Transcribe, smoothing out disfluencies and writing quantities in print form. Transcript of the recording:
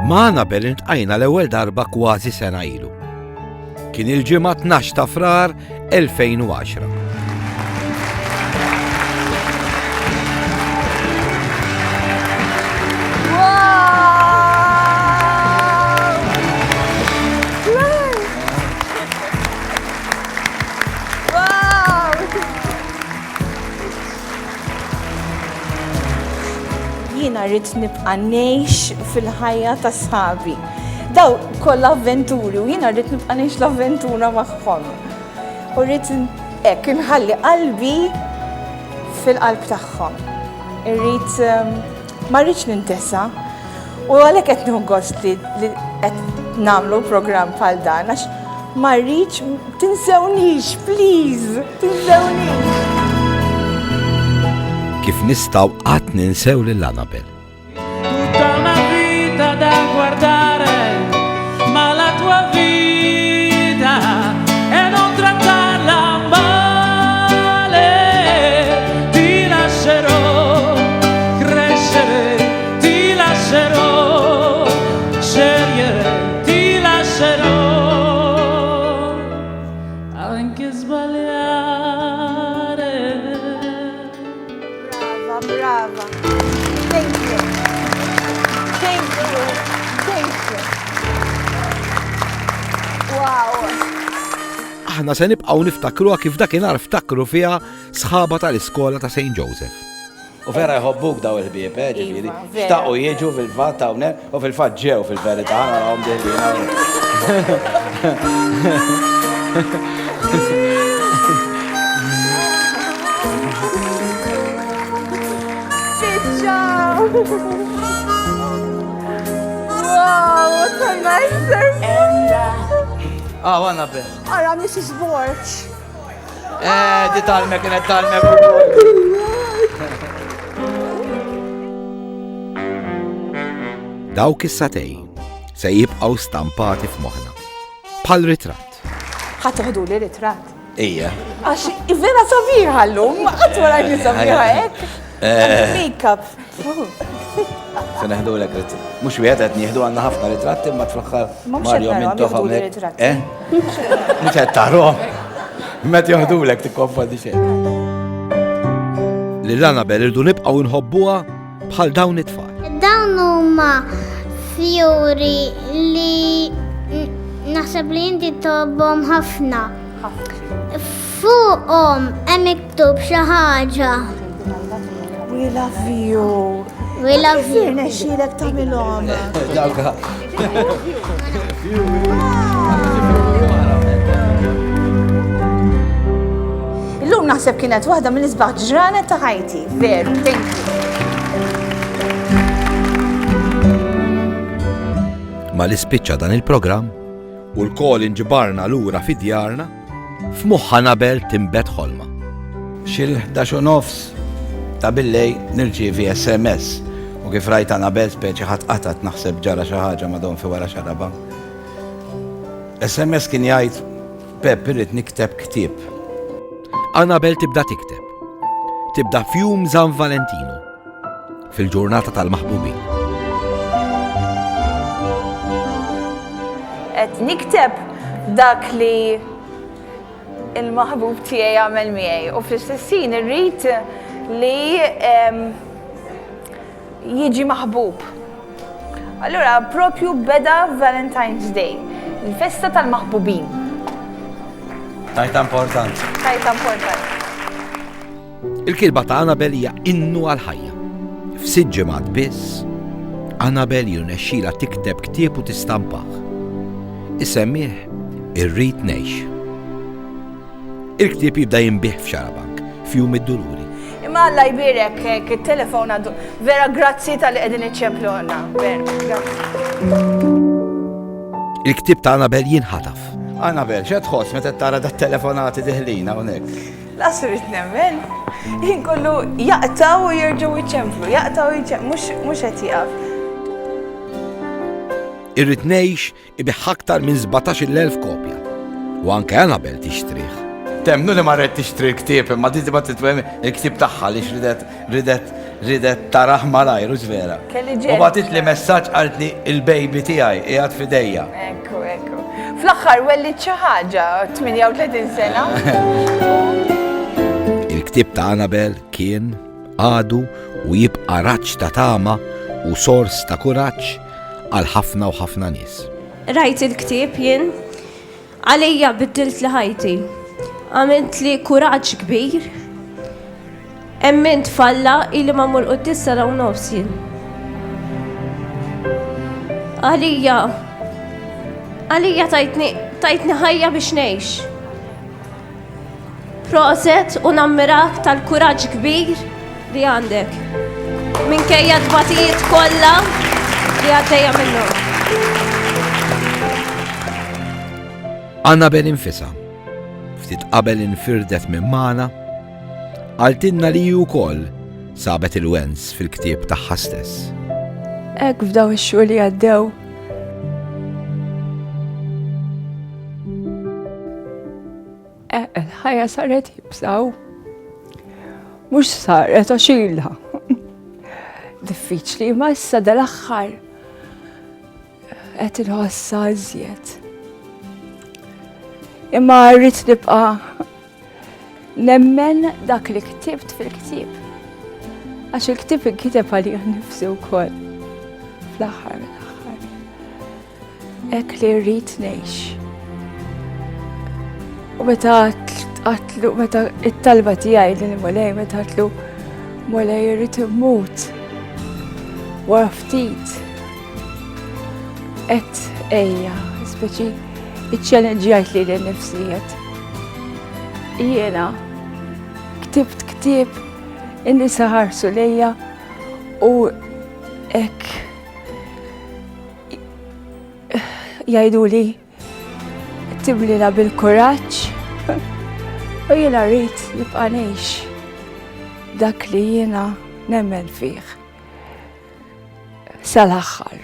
Ma' Annabel intqajna l-ewwel darba kważi sena ilu. Kien il-ġimgħa 12 ta' Frar 2010. Jiena rrid nibqa' ngħix fil-ħajja ta' sħabi. Daw kollha avventuri u jiena rrid nibqa' ngħix l-avventura magħhom. U rrid hekk inħalli qalbi fil-qalb tagħhom. Irrid ma rridx nintesa' u għalhekk qed nieħu gost li qed nagħmlu programm bħal dan għax ma rridx tinsewniex, please, tinsewniex. Kif nistgħu qatt ninsew lil Annabel. Tutta una vita da guardare, ma la tua vita è non trattarla male. Ti lascerò crescere, ti lascerò scegliere, ti lascerò anche sbagliare. Brava. Thank you. Thank you. Thank you. Wow. Aħna se nibqgħu niftakruha kif dakinhar ftakru fiha sħaba tal-iskola ta' St. Joseph. U vera jħobbuk daw il-ħbieb, ġifieri. Iva, vera. Xtaqgħu jiġu fil-fatt hawnhekk u fil-fatt ġew fil-verità għandhom dejjin. Ciao. Wow, what a nice surprise. Annabel. Ara, Mrs. Borch. Di talmek kienet talmek ukoll. Dawk is-satej se jibqgħu stampati f'moħħna. Bħal ritratt. Ħatoħdu li ritratt. Ija. Għax, vera sabiħa l-lum, għatwara li sabiħa ek. Make-up. Se neħdu l ritratt. Mux wieħed qed nieħdu għandna ħafna ritratti imma fl-aħħar Mario Minto hawnhekk. Mhux qed tarhom. Met joħdulek tikkonfondi xejn. Lil Annabel irdu nibqgħu nħobbuha bħal dawn it-tfal. Dawn huma fjuri li naħseb li inti tobbhom ħafna. Fuqhom hemm miktub xi ħaġa. We love you. We love you. Firna xilek tamilom. Dawka. Illum naħseb kienet waħda minn isbaħ ġranet ta' ħajti. Veru, thank you. Ma l-ispiċċa dan il-programm u l-kol inġibarna lura fi djarna, f'moħħ Annabel timbet ħolma. Xil-11 nofs ta' billej nirċievi SMS u kif rajt Annabel speċi ħadd qatat naħseb ġara xi ħaġa madhom fi wara xaraba. SMS kien jgħid Pep irrid nikteb ktieb. Annabel tibda tikteb. Tibda fjum San Valentino fil-ġurnata tal-maħbubin. Et nikteb dak li il-maħbub tiegħi jagħmel miegħi u fl-istessin irrid li jiġi maħbub. Allura propju beda Valentine's Day, il-festa tal-maħbubin. Tajta importanti. Tajta importanti. Il-kilba ta' Annabel hija innu għal-ħajja. F'sitt ġimgħat biss, Annabel jirnexxila tikteb ktieb u tistampah. Isemmih Irrid Ngħix. Il-ktieb jibda jinbih f'xarabank, fjum id-duluri. Imma Alla jbirek il-telefon għadu. Vera grazzi tal-li qegħdin iċċempluna. Vera, grazzi. Il-ktieb ta' Annabel jinħataf. Annabel, x'qed tħoss meta tara dat-telefonati diħlina hawnhekk? Lasu rrit nemmen. Jien kollu jaqtaw u jerġgħu jiċċemplu, jaqtaw u jiċċemplu, mhux qed jaqaf. Irrid Ngħix ibiħ aktar minn 17,000 kopja. U anke Annabel tixtrih. Temnu li marret tixtri l-ktieb, imma di ma titwem il-ktieb tagħha li ridet ridet taraħ malajru ġvera. Kelli U batit li messaġġ qalt li il-baby tiegħi qiegħed f'idejja. Ekku. Fl-aħħar wellit xi ħaġa 38 sena. Il-ktieb ta' Annabel kien, għadu u jibqa' raġġ ta' tama u sors ta' kuraġġ għal ħafna u ħafna nies. Rajt il-ktieb jien, għalija biddilt li ħajti. Għamilt li kuraġġ kbir, emmint falla illi ma mur qoddis sara u nofsin. Għalija tajtni ħajja biex ngħix. Proset u nammirak tal-kuraġġ kbir li għandek. Minkejja d-batijiet kollha li għaddejja minnhom. Annabel infisa, ftit qabel infirdet minn Mana, għaltinna li wkoll sabet il-wens fil-ktieb tagħha stess. Hekk f'daw ix-xhur li għaddew. Il-ħajja saret jibsaw. Mhux saret għaxilha. Diffiċli ma issa dal-aħħar qed inħossha iżjed. Imma rrid nibqa' nemmen dak li ktibt fil-ktieb. Għax il-ktieb inkiteb għalih nnifsu wkoll. Fl-aħħar mill-aħħar. Hekk li rrid ngħix. U meta it-talba tiegħi li Mulej meta għatlu Mulej irrid immut wara ftit. Qed ejja, speċi iċċelenġjajt li l-nifsijiet. Jiena ktibt ktieb in-nisa ħarsu lejja u hekk jgħiduli tiblila bil-kuraġġ u jiena rrid nibqa' ngħix dak li jiena nemmen fih sal-aħħar.